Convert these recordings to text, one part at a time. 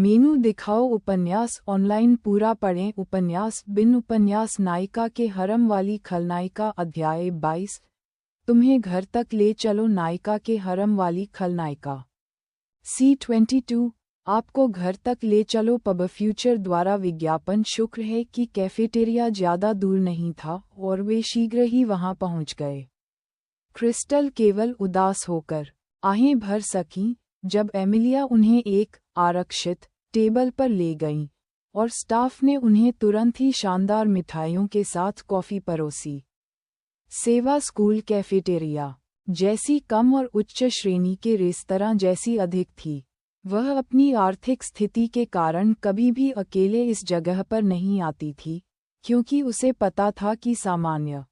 मेनू दिखाओ उपन्यास ऑनलाइन पूरा पढ़ें उपन्यास बिन उपन्यास नायिका के हरम वाली खलनायिका अध्याय 22 तुम्हें घर तक ले चलो नायिका के हरम वाली खलनायिका C22 आपको घर तक ले चलो पब फ्यूचर द्वारा विज्ञापन शुक्र है कि कैफेटेरिया ज़्यादा दूर नहीं था और वे शीघ्र ही वहां पहुंच गए। क्रिस्टल केवल उदास होकर आहें भर सकीं जब एमिलिया उन्हें एक आरक्षित टेबल पर ले गईं और स्टाफ ने उन्हें तुरंत ही शानदार मिठाइयों के साथ कॉफ़ी परोसी। सेवा स्कूल कैफेटेरिया जैसी कम और उच्च श्रेणी के रेस्तरां जैसी अधिक थी। वह अपनी आर्थिक स्थिति के कारण कभी भी अकेले इस जगह पर नहीं आती थी, क्योंकि उसे पता था कि सामान्य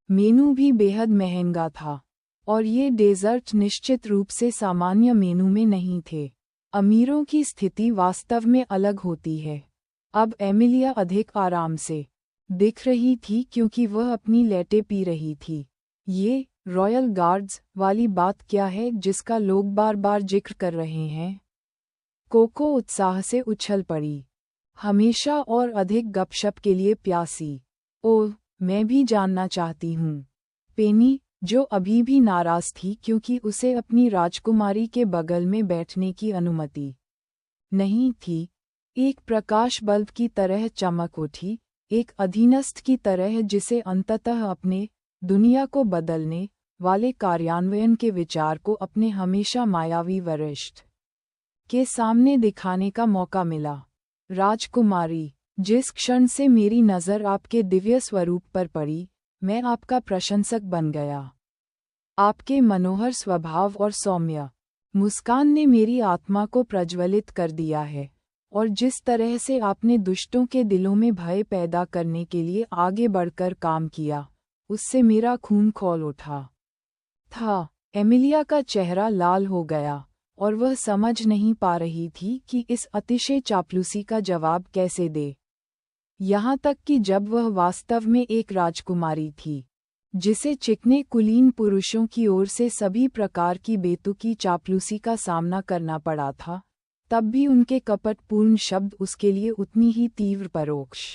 मेनू भी बेहद महंगा था और ये डेजर्ट निश्चित रूप से सामान्य मेनू में नहीं थे। अमीरों की स्थिति वास्तव में अलग होती है। अब एमिलिया अधिक आराम से दिख रही थी क्योंकि वह अपनी लेटे पी रही थी। ये रॉयल गार्ड्स वाली बात क्या है जिसका लोग बार बार जिक्र कर रहे हैं? कोको उत्साह से उछल पड़ी, हमेशा और अधिक गपशप के लिए प्यासी। ओह, मैं भी जानना चाहती हूँ। पेनी, जो अभी भी नाराज थी क्योंकि उसे अपनी राजकुमारी के बगल में बैठने की अनुमति नहीं थी, एक प्रकाश बल्ब की तरह चमक उठी, एक अधीनस्थ की तरह जिसे अंततः अपने दुनिया को बदलने वाले कार्यान्वयन के विचार को अपने हमेशा मायावी वरिष्ठ के सामने दिखाने का मौका मिला। राजकुमारी, जिस क्षण से मेरी नज़र आपके दिव्य स्वरूप पर पड़ी, मैं आपका प्रशंसक बन गया। आपके मनोहर स्वभाव और सौम्य मुस्कान ने मेरी आत्मा को प्रज्वलित कर दिया है, और जिस तरह से आपने दुष्टों के दिलों में भय पैदा करने के लिए आगे बढ़कर काम किया, उससे मेरा खून खौल उठा था। एमिलिया का चेहरा लाल हो गया और वह समझ नहीं पा रही थी कि इस अतिशय चापलूसी का जवाब कैसे दे। यहाँ तक कि जब वह वास्तव में एक राजकुमारी थी, जिसे चिकने कुलीन पुरुषों की ओर से सभी प्रकार की बेतुकी चापलूसी का सामना करना पड़ा था, तब भी उनके कपटपूर्ण शब्द उसके लिए उतनी ही तीव्र परोक्ष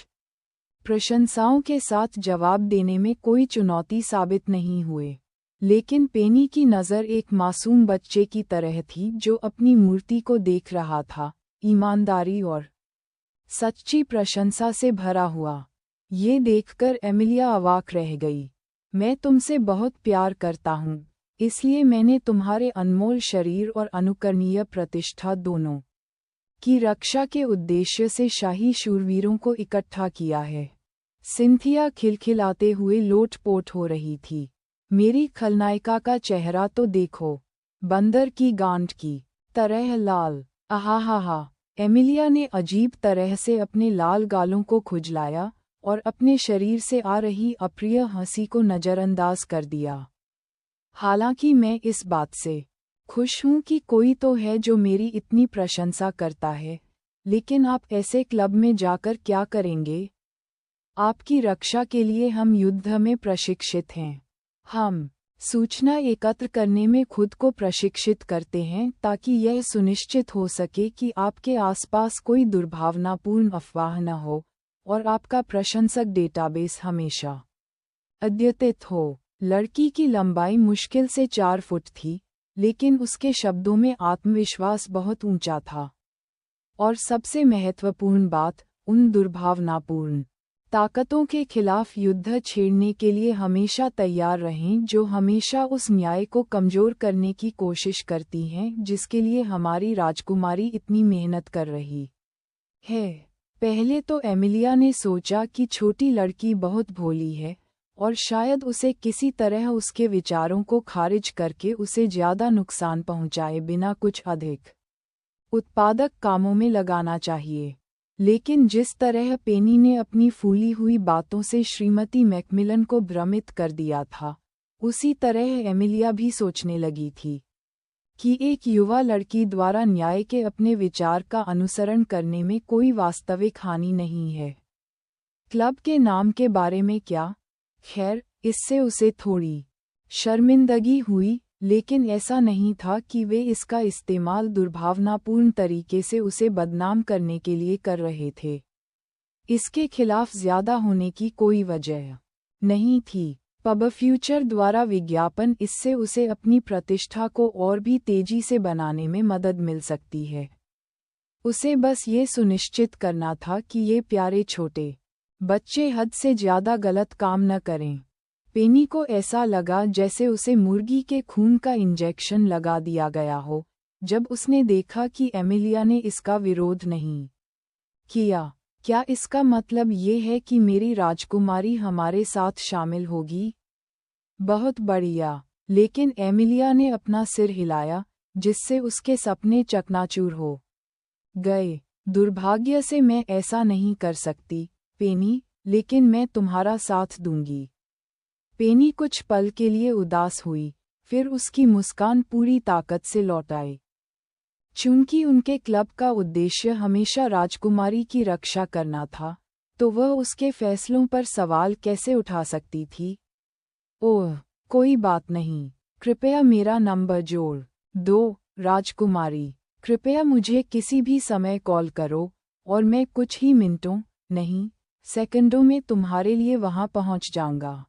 प्रशंसाओं के साथ जवाब देने में कोई चुनौती साबित नहीं हुए। लेकिन पेनी की नज़र एक मासूम बच्चे की तरह थी जो अपनी मूर्ति को देख रहा था, ईमानदारी और सच्ची प्रशंसा से भरा हुआ। ये देखकर एमिलिया अवाक रह गई। मैं तुमसे बहुत प्यार करता हूँ, इसलिए मैंने तुम्हारे अनमोल शरीर और अनुकरणीय प्रतिष्ठा दोनों की रक्षा के उद्देश्य से शाही शूरवीरों को इकट्ठा किया है। सिंथिया खिलखिलाते हुए लोटपोट हो रही थी। मेरी खलनायिका का चेहरा तो देखो, बंदर की गांठ की तरह लाल। आहा, एमिलिया ने अजीब तरह से अपने लाल गालों को खुजलाया और अपने शरीर से आ रही अप्रिय हंसी को नज़रअंदाज कर दिया। हालांकि मैं इस बात से खुश हूं कि कोई तो है जो मेरी इतनी प्रशंसा करता है, लेकिन आप ऐसे क्लब में जाकर क्या करेंगे? आपकी रक्षा के लिए हम युद्ध में प्रशिक्षित हैं। हम सूचना एकत्र करने में खुद को प्रशिक्षित करते हैं ताकि यह सुनिश्चित हो सके कि आपके आसपास कोई दुर्भावनापूर्ण अफवाह न हो और आपका प्रशंसक डेटाबेस हमेशा अद्यतित हो। लड़की की लंबाई मुश्किल से 4 फुट थी, लेकिन उसके शब्दों में आत्मविश्वास बहुत ऊंचा था। और सबसे महत्वपूर्ण बात, उन दुर्भावनापूर्ण ताकतों के खिलाफ युद्ध छेड़ने के लिए हमेशा तैयार रहें जो हमेशा उस न्याय को कमजोर करने की कोशिश करती हैं जिसके लिए हमारी राजकुमारी इतनी मेहनत कर रही है। पहले तो एमिलिया ने सोचा कि छोटी लड़की बहुत भोली है और शायद उसे किसी तरह उसके विचारों को खारिज करके उसे ज़्यादा नुकसान पहुंचाए बिना कुछ अधिक उत्पादक कामों में लगाना चाहिए। लेकिन जिस तरह पेनी ने अपनी फूली हुई बातों से श्रीमती मैकमिलन को भ्रमित कर दिया था, उसी तरह एमिलिया भी सोचने लगी थी कि एक युवा लड़की द्वारा न्याय के अपने विचार का अनुसरण करने में कोई वास्तविक हानि नहीं है। क्लब के नाम के बारे में क्या? खैर, इससे उसे थोड़ी शर्मिंदगी हुई, लेकिन ऐसा नहीं था कि वे इसका इस्तेमाल दुर्भावनापूर्ण तरीके से उसे बदनाम करने के लिए कर रहे थे। इसके खिलाफ ज्यादा होने की कोई वजह नहीं थी। पब फ्यूचर द्वारा विज्ञापन इससे उसे अपनी प्रतिष्ठा को और भी तेजी से बनाने में मदद मिल सकती है। उसे बस ये सुनिश्चित करना था कि ये प्यारे छोटे बच्चे हद से ज्यादा गलत काम न करें। पेनी को ऐसा लगा जैसे उसे मुर्गी के खून का इंजेक्शन लगा दिया गया हो जब उसने देखा कि एमिलिया ने इसका विरोध नहीं किया। क्या इसका मतलब ये है कि मेरी राजकुमारी हमारे साथ शामिल होगी? बहुत बढ़िया। लेकिन एमिलिया ने अपना सिर हिलाया, जिससे उसके सपने चकनाचूर हो गए। दुर्भाग्य से मैं ऐसा नहीं कर सकती, पेनी, लेकिन मैं तुम्हारा साथ दूंगी। पेनी कुछ पल के लिए उदास हुई, फिर उसकी मुस्कान पूरी ताकत से लौट आई। चूंकि उनके क्लब का उद्देश्य हमेशा राजकुमारी की रक्षा करना था, तो वह उसके फैसलों पर सवाल कैसे उठा सकती थी? ओह, कोई बात नहीं। कृपया मेरा नंबर जोड़ दो, राजकुमारी। कृपया मुझे किसी भी समय कॉल करो और मैं कुछ ही मिनटों, नहीं, सेकंडों में तुम्हारे लिए वहां पहुंच जाऊंगा।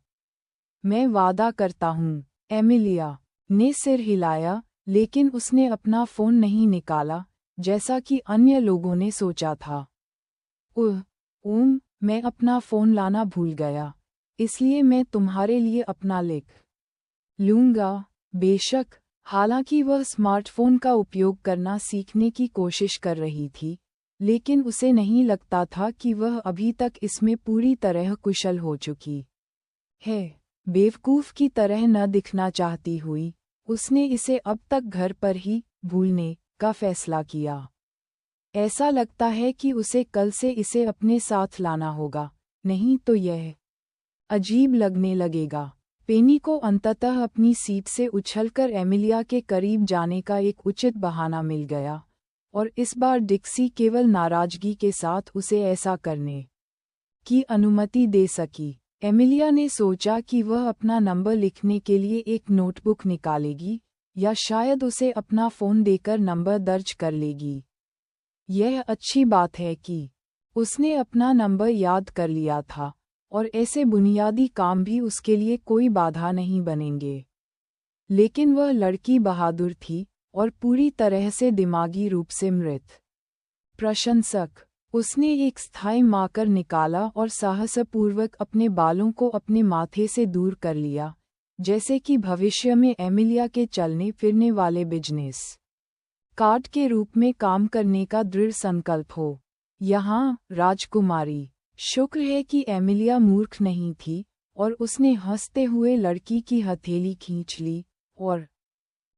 मैं वादा करता हूँ। एमिलिया ने सिर हिलाया, लेकिन उसने अपना फ़ोन नहीं निकाला, जैसा कि अन्य लोगों ने सोचा था। मैं अपना फ़ोन लाना भूल गया, इसलिए मैं तुम्हारे लिए अपना लिख लूँगा। बेशक, हालांकि वह स्मार्टफ़ोन का उपयोग करना सीखने की कोशिश कर रही थी, लेकिन उसे नहीं लगता था कि वह अभी तक इसमें पूरी तरह कुशल हो चुकी है। बेवकूफ़ की तरह न दिखना चाहती हुई, उसने इसे अब तक घर पर ही भूलने का फैसला किया। ऐसा लगता है कि उसे कल से इसे अपने साथ लाना होगा, नहीं तो यह अजीब लगने लगेगा। पेनी को अंततः अपनी सीट से उछलकर एमिलिया के करीब जाने का एक उचित बहाना मिल गया, और इस बार डिक्सी केवल नाराजगी के साथ उसे ऐसा करने की अनुमति दे सकी। एमिलिया ने सोचा कि वह अपना नंबर लिखने के लिए एक नोटबुक निकालेगी, या शायद उसे अपना फ़ोन देकर नंबर दर्ज कर लेगी। यह अच्छी बात है कि उसने अपना नंबर याद कर लिया था, और ऐसे बुनियादी काम भी उसके लिए कोई बाधा नहीं बनेंगे। लेकिन वह लड़की बहादुर थी, और पूरी तरह से दिमागी रूप से मृत। प्रशंसक। उसने एक स्थायी मार्कर निकाला और साहसपूर्वक अपने बालों को अपने माथे से दूर कर लिया, जैसे कि भविष्य में एमिलिया के चलने फिरने वाले बिजनेस कार्ड के रूप में काम करने का दृढ़ संकल्प हो। यहाँ, राजकुमारी, शुक्र है कि एमिलिया मूर्ख नहीं थी, और उसने हंसते हुए लड़की की हथेली खींच ली, और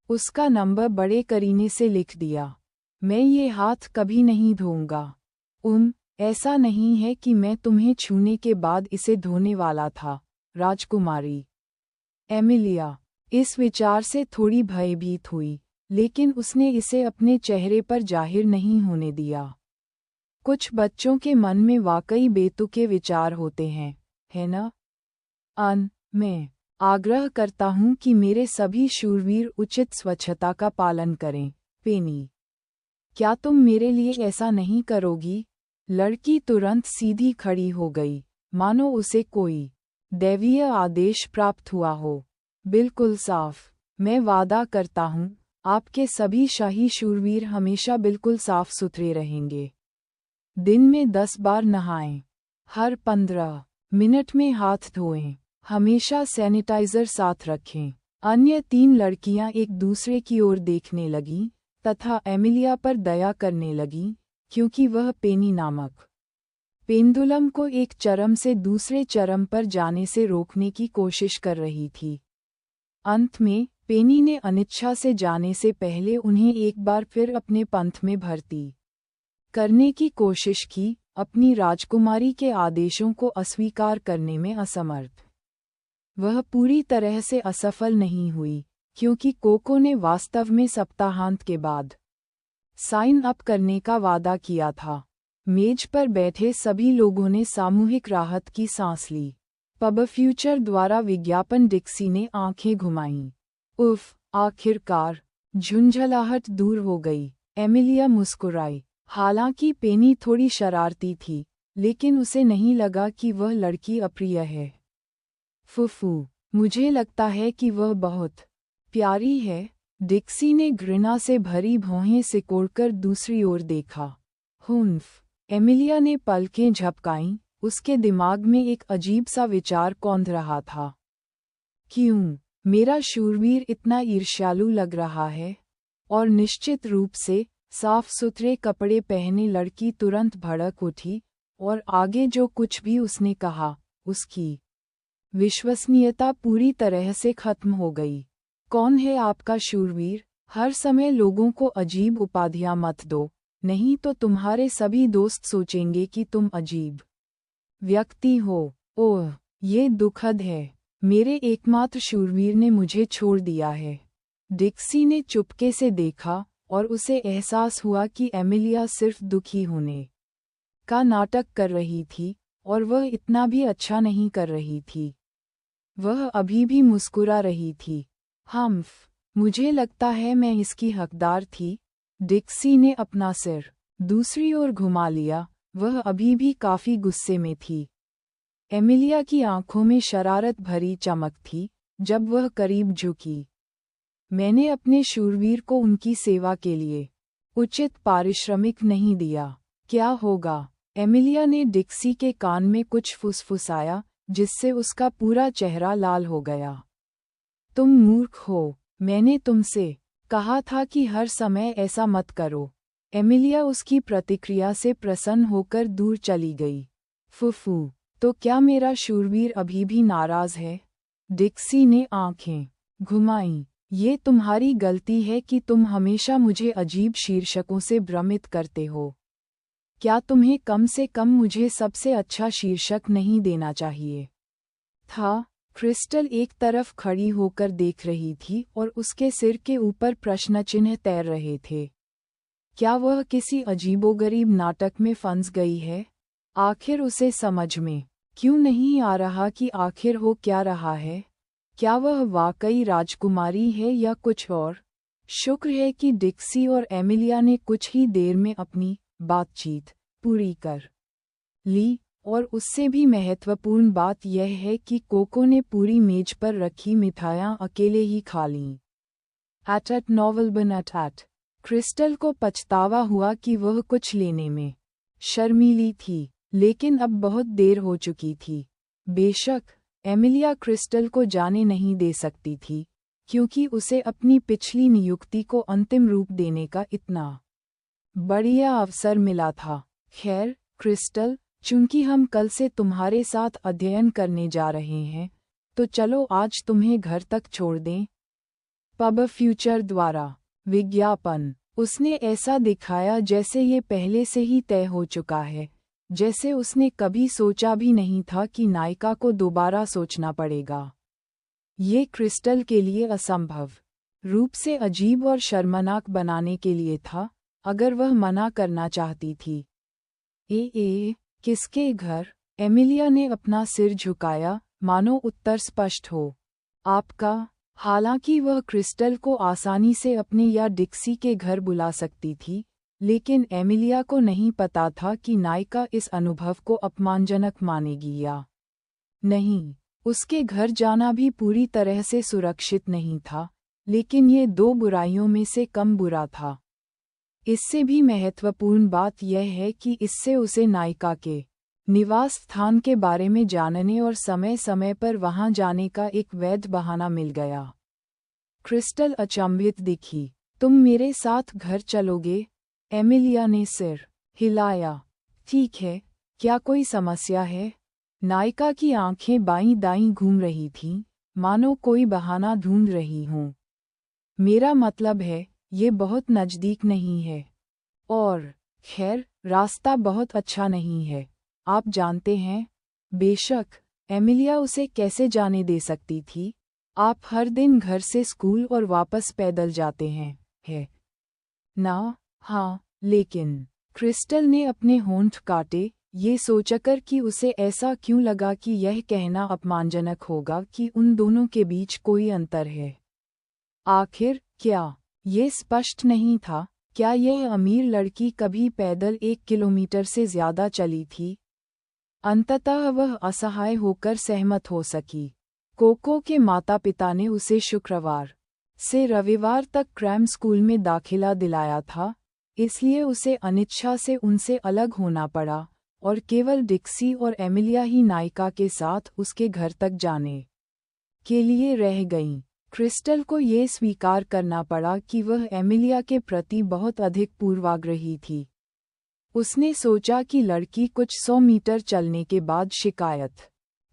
उसका नंबर बड़े करीने से लिख दिया। मैं ये हाथ कभी नहीं धोऊंगा। ऐसा नहीं है कि मैं तुम्हें छूने के बाद इसे धोने वाला था, राजकुमारी। एमिलिया इस विचार से थोड़ी भयभीत हुई, लेकिन उसने इसे अपने चेहरे पर जाहिर नहीं होने दिया। कुछ बच्चों के मन में वाकई बेतुके विचार होते हैं, है ना? मैं आग्रह करता हूँ कि मेरे सभी शूरवीर उचित स्वच्छता का पालन करें, पेनी। क्या तुम मेरे लिए ऐसा नहीं करोगी? लड़की तुरंत सीधी खड़ी हो गई, मानो उसे कोई दैवीय आदेश प्राप्त हुआ हो। बिल्कुल साफ। मैं वादा करता हूँ, आपके सभी शाही शूरवीर हमेशा बिल्कुल साफ सुथरे रहेंगे। दिन में 10 बार नहाएं। हर 15 मिनट में हाथ धोएं। हमेशा सैनिटाइजर साथ रखें। अन्य 3 लड़कियां एक दूसरे की ओर देखने लगीं, तथा एमिलिया पर दया करने लगीं, क्योंकि वह पेनी नामक पेंडुलम को एक चरम से दूसरे चरम पर जाने से रोकने की कोशिश कर रही थी। अंत में, पेनी ने अनिच्छा से जाने से पहले उन्हें एक बार फिर अपने पंथ में भर्ती करने की कोशिश की, अपनी राजकुमारी के आदेशों को अस्वीकार करने में असमर्थ। वह पूरी तरह से असफल नहीं हुई, क्योंकि कोको ने वास्तव में सप्ताहांत के बाद साइन अप करने का वादा किया था। मेज पर बैठे सभी लोगों ने सामूहिक राहत की सांस ली। पब फ्यूचर द्वारा विज्ञापन डिक्सी ने आंखें घुमाईं। उफ, आखिरकार झुंझलाहट दूर हो गई। एमिलिया मुस्कुराई। हालांकि पेनी थोड़ी शरारती थी, लेकिन उसे नहीं लगा कि वह लड़की अप्रिय है। फुफू, मुझे लगता है कि वह बहुत प्यारी है। डिक्सी ने घृणा से भरी भौहें सिकोड़कर दूसरी ओर देखा। हुन्फ! एमिलिया ने पलकें झपकाईं, उसके दिमाग में एक अजीब सा विचार कौंध रहा था। क्यों मेरा शूरवीर इतना ईर्ष्यालु लग रहा है? और निश्चित रूप से साफ सुथरे कपड़े पहने लड़की तुरंत भड़क उठी, और आगे जो कुछ भी उसने कहा, उसकी विश्वसनीयता पूरी तरह से खत्म हो गई। कौन है आपका शूरवीर? हर समय लोगों को अजीब उपाधियां मत दो, नहीं तो तुम्हारे सभी दोस्त सोचेंगे कि तुम अजीब व्यक्ति हो। ओह, ये दुखद है। मेरे एकमात्र शूरवीर ने मुझे छोड़ दिया है। डिक्सी ने चुपके से देखा, और उसे एहसास हुआ कि एमिलिया सिर्फ दुखी होने का नाटक कर रही थी, और वह इतना भी अच्छा नहीं कर रही थी। वह अभी भी मुस्कुरा रही थी। हम्फ, मुझे लगता है मैं इसकी हकदार थी। डिक्सी ने अपना सिर दूसरी ओर घुमा लिया, वह अभी भी काफी गुस्से में थी। एमिलिया की आंखों में शरारत भरी चमक थी, जब वह करीब झुकी। मैंने अपने शूरवीर को उनकी सेवा के लिए उचित पारिश्रमिक नहीं दिया। क्या होगा? एमिलिया ने डिक्सी के कान में कुछ फुसफुसाया, जिससे उसका पूरा चेहरा लाल हो गया। तुम मूर्ख हो, मैंने तुमसे कहा था कि हर समय ऐसा मत करो। एमिलिया उसकी प्रतिक्रिया से प्रसन्न होकर दूर चली गई। फुफू, तो क्या मेरा शूरवीर अभी भी नाराज है? डिक्सी ने आंखें घुमाईं। ये तुम्हारी गलती है कि तुम हमेशा मुझे अजीब शीर्षकों से भ्रमित करते हो। क्या तुम्हें कम से कम मुझे सबसे अच्छा शीर्षक नहीं देना चाहिए था? क्रिस्टल एक तरफ खड़ी होकर देख रही थी और उसके सिर के ऊपर प्रश्न चिन्ह तैर रहे थे। क्या वह किसी अजीबोगरीब नाटक में फंस गई है? आखिर उसे समझ में क्यों नहीं आ रहा कि आखिर हो क्या रहा है? क्या वह वाकई राजकुमारी है या कुछ और? शुक्र है कि डिक्सी और एमिलिया ने कुछ ही देर में अपनी बातचीत पूरी कर ली, और उससे भी महत्वपूर्ण बात यह है कि कोको ने पूरी मेज पर रखी मिठाइयाँ अकेले ही खा लीं। Eight novel बनट। क्रिस्टल को पछतावा हुआ कि वह कुछ लेने में शर्मीली थी, लेकिन अब बहुत देर हो चुकी थी। बेशक एमिलिया क्रिस्टल को जाने नहीं दे सकती थी, क्योंकि उसे अपनी पिछली नियुक्ति को अंतिम रूप देने का इतना बढ़िया अवसर मिला था। खैर क्रिस्टल, चूंकि हम कल से तुम्हारे साथ अध्ययन करने जा रहे हैं, तो चलो आज तुम्हें घर तक छोड़ दें। पब फ्यूचर द्वारा विज्ञापन। उसने ऐसा दिखाया जैसे ये पहले से ही तय हो चुका है, जैसे उसने कभी सोचा भी नहीं था कि नायिका को दोबारा सोचना पड़ेगा। ये क्रिस्टल के लिए असंभव रूप से अजीब और शर्मनाक बनाने के लिए था, अगर वह मना करना चाहती थी। किसके घर? एमिलिया ने अपना सिर झुकाया, मानो उत्तर स्पष्ट हो। आपका। हालांकि वह क्रिस्टल को आसानी से अपने या डिक्सी के घर बुला सकती थी, लेकिन एमिलिया को नहीं पता था कि नायिका इस अनुभव को अपमानजनक मानेगी या नहीं। उसके घर जाना भी पूरी तरह से सुरक्षित नहीं था, लेकिन ये दो बुराइयों में से कम बुरा था। इससे भी महत्वपूर्ण बात यह है कि इससे उसे नायिका के निवास स्थान के बारे में जानने और समय समय पर वहां जाने का एक वैध बहाना मिल गया। क्रिस्टल अचंभित दिखी। तुम मेरे साथ घर चलोगे? एमिलिया ने सिर हिलाया। ठीक है, क्या कोई समस्या है? नायिका की आंखें बाईं दाईं घूम रही थीं, मानो कोई बहाना ढूंढ रही हों। मेरा मतलब है, ये बहुत नज़दीक नहीं है। और खैर, रास्ता बहुत अच्छा नहीं है, आप जानते हैं। बेशक, एमिलिया उसे कैसे जाने दे सकती थी? आप हर दिन घर से स्कूल और वापस पैदल जाते हैं, है ना? हाँ, लेकिन क्रिस्टल ने अपने होंठ काटे, ये सोचकर कि उसे ऐसा क्यों लगा कि यह कहना अपमानजनक होगा कि उन दोनों के बीच कोई अंतर है। आखिर क्या ये स्पष्ट नहीं था? क्या यह अमीर लड़की कभी पैदल 1 किलोमीटर से ज्यादा चली थी? अंततः वह असहाय होकर सहमत हो सकी। कोको के माता पिता ने उसे शुक्रवार से रविवार तक क्रैम स्कूल में दाखिला दिलाया था, इसलिए उसे अनिच्छा से उनसे अलग होना पड़ा और केवल डिक्सी और एमिलिया ही नायिका के साथ उसके घर तक जाने के लिए रह गईं। क्रिस्टल को ये स्वीकार करना पड़ा कि वह एमिलिया के प्रति बहुत अधिक पूर्वाग्रही थी। उसने सोचा कि लड़की कुछ 100 मीटर चलने के बाद शिकायत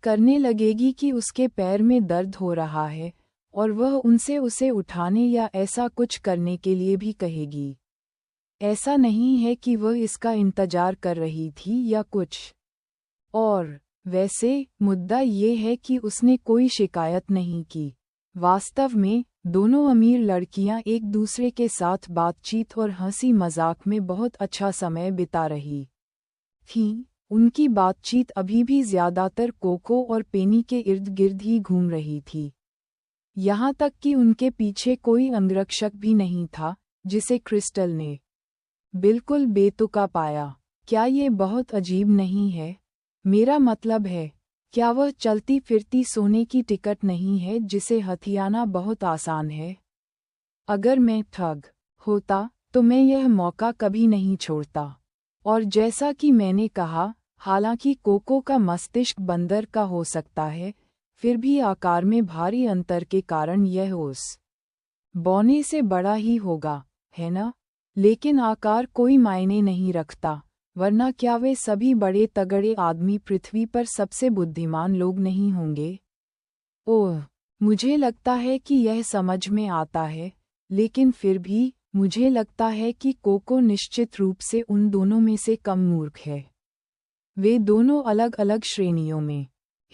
करने लगेगी कि उसके पैर में दर्द हो रहा है और वह उनसे उसे उठाने या ऐसा कुछ करने के लिए भी कहेगी। ऐसा नहीं है कि वह इसका इंतजार कर रही थी या कुछ और। वैसे मुद्दा ये है कि उसने कोई शिकायत नहीं की। वास्तव में दोनों अमीर लड़कियां एक दूसरे के साथ बातचीत और हंसी मजाक में बहुत अच्छा समय बिता रही थीं। उनकी बातचीत अभी भी ज्यादातर कोको और पेनी के इर्द गिर्द ही घूम रही थी। यहाँ तक कि उनके पीछे कोई अंगरक्षक भी नहीं था, जिसे क्रिस्टल ने बिल्कुल बेतुका पाया। क्या ये बहुत अजीब नहीं है? मेरा मतलब है, क्या वह चलती फिरती सोने की टिकट नहीं है जिसे हथियाना बहुत आसान है? अगर मैं ठग होता तो मैं यह मौका कभी नहीं छोड़ता। और जैसा कि मैंने कहा, हालांकि कोको का मस्तिष्क बंदर का हो सकता है, फिर भी आकार में भारी अंतर के कारण यह उस बौने से बड़ा ही होगा, है ना? लेकिन आकार कोई मायने नहीं रखता, वरना क्या वे सभी बड़े तगड़े आदमी पृथ्वी पर सबसे बुद्धिमान लोग नहीं होंगे? ओह, मुझे लगता है कि यह समझ में आता है, लेकिन फिर भी मुझे लगता है कि कोको निश्चित रूप से उन दोनों में से कम मूर्ख है। वे दोनों अलग अलग श्रेणियों में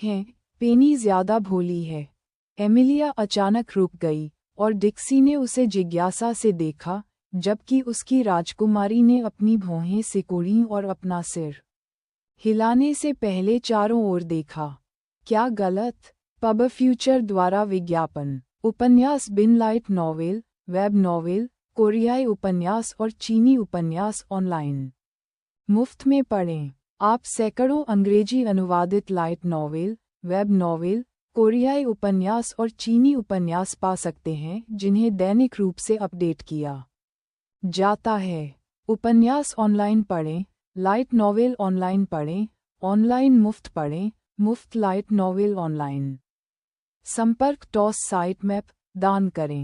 हैं। पेनी ज्यादा भोली है। एमिलिया अचानक रुक गई और डिक्सी ने उसे जिज्ञासा से देखा, जबकि उसकी राजकुमारी ने अपनी भौहें सिकोड़ीं और अपना सिर हिलाने से पहले चारों ओर देखा। क्या गलत? पब फ्यूचर द्वारा विज्ञापन। उपन्यास बिन लाइट नॉवेल, वेब नॉवेल, कोरियाई उपन्यास और चीनी उपन्यास ऑनलाइन मुफ्त में पढ़ें। आप सैकड़ों अंग्रेजी अनुवादित लाइट नॉवेल, वेब नॉवेल, कोरियाई उपन्यास और चीनी उपन्यास पा सकते हैं जिन्हें दैनिक रूप से अपडेट किया जाता है। उपन्यास ऑनलाइन पढ़ें, लाइट नॉवेल ऑनलाइन पढ़ें, ऑनलाइन मुफ्त पढ़ें, मुफ्त लाइट नॉवेल ऑनलाइन। संपर्क टॉस साइट मैप दान करें।